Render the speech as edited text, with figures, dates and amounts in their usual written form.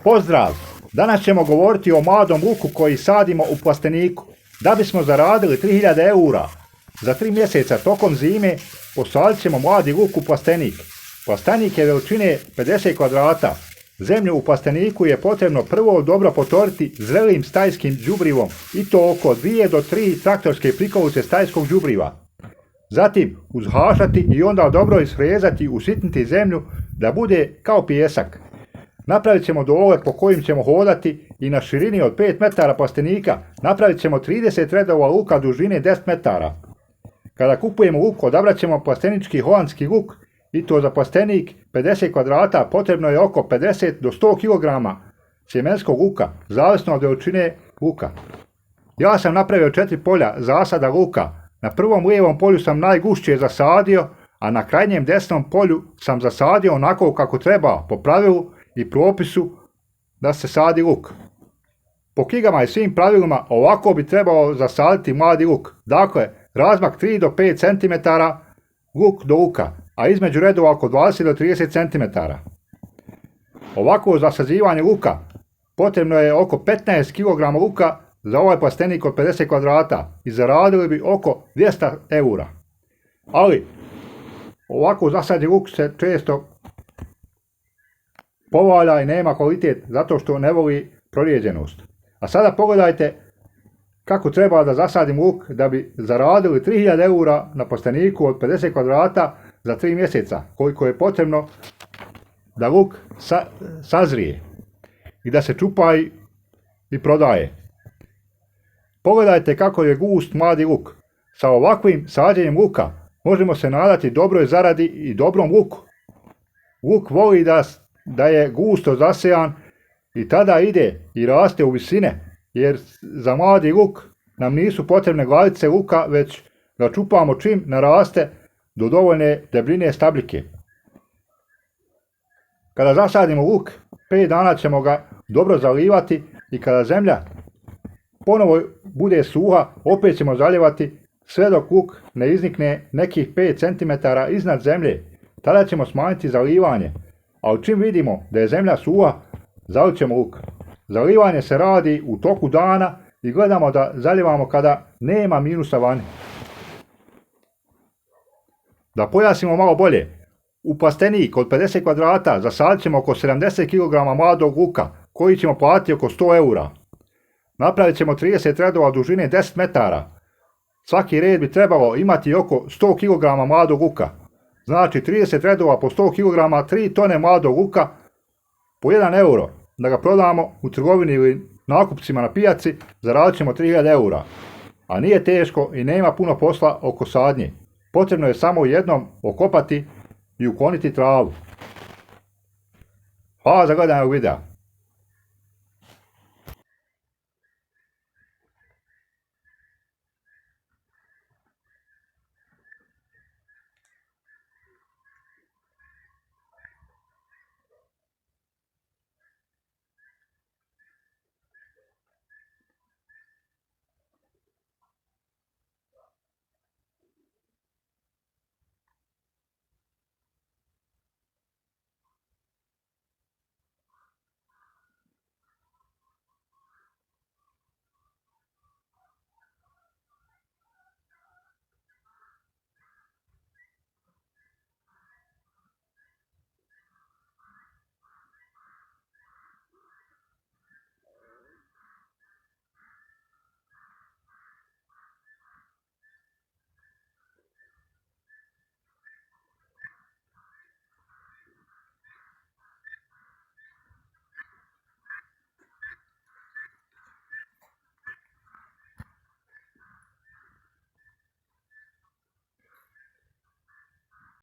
Pozdrav! Danas ćemo govoriti o mladom luku koji sadimo u plasteniku. Da bismo zaradili 3000 eura za 3 mjeseca tokom zime, posadit ćemo mladi luk u plastenik. Plastenik je veličine 50 kvadrata. Zemlju u plasteniku je potrebno prvo dobro potoriti zrelim stajskim đubrivom i to oko 2 do 3 traktorske prikolice stajskog đubriva. Zatim uzhašati i onda dobro isfrezati, usitniti zemlju da bude kao pijesak. Napravit ćemo dole po kojim ćemo hodati i na širini od 5 metara plastenika napravit ćemo 30 redova luka dužine 10 metara. Kada kupujemo luk, odabrat ćemo plastenički holandski luk i to za plastenik 50 kvadrata potrebno je oko 50 do 100 kg sjemenskog luka, zavisno od veličine luka. Ja sam napravio 4 polja zasada luka. Na prvom lijevom polju sam najgušće zasadio, a na krajnjem desnom polju sam zasadio onako kako treba, po pravilu i propisu da se sadi luk. Po knjigama i svim pravilima ovako bi trebalo zasaditi mladi luk. Dakle, razmak 3 do 5 cm luk do luka, a između redova oko 20 do 30 cm. Ovako zasazivanje luka potrebno je oko 15 kg luka za ovaj plastenik od 50 kvadrata i zaradili bi oko 200 eura. Ali, ovako zasađen luk se često povalja i nema kvalitet zato što ne voli prorijeđenost. A sada pogledajte kako treba da zasadim luk da bi zaradili 3000 eura na plasteniku od 50 kvadrata za 3 mjeseca, koliko je potrebno da luk sazrije i da se čupa i prodaje. Pogledajte kako je gust mladi luk. Sa ovakvim sađenjem luka možemo se nadati dobroj zaradi i dobrom luku. Luk voli da je gusto zasejan i tada ide i raste u visine, jer za mladi luk nam nisu potrebne glavice luka, već ga čupamo čim naraste do dovoljne debljine stabljike. Kada zasadimo luk, 5 dana ćemo ga dobro zalivati i kada zemlja ponovo bude suha, opet ćemo zalijevati sve dok luk ne iznikne nekih 5 cm iznad zemlje. Tada ćemo smanjiti zalivanje, ali čim vidimo da je zemlja suha, zalit ćemo luk. Zalivanje se radi u toku dana i gledamo da zalijevamo kada nema minusa vani. Da pojasnimo malo bolje, u plastenik od 50 kvadrata zasadit ćemo oko 70 kg mladog luka, koji ćemo platiti oko 100 eura. Napravit ćemo 30 redova dužine 10 metara. Svaki red bi trebalo imati oko 100 kg mladog luka. Znači 30 redova po 100 kg, 3 tone mladog luka po 1 euro. Da ga prodamo u trgovini ili nakupcima na pijaci, zaradit ćemo 3000 eura. A nije teško i nema puno posla oko sadnje. Potrebno je samo jednom okopati i ukloniti travu. Hvala za gledanje ovog videa.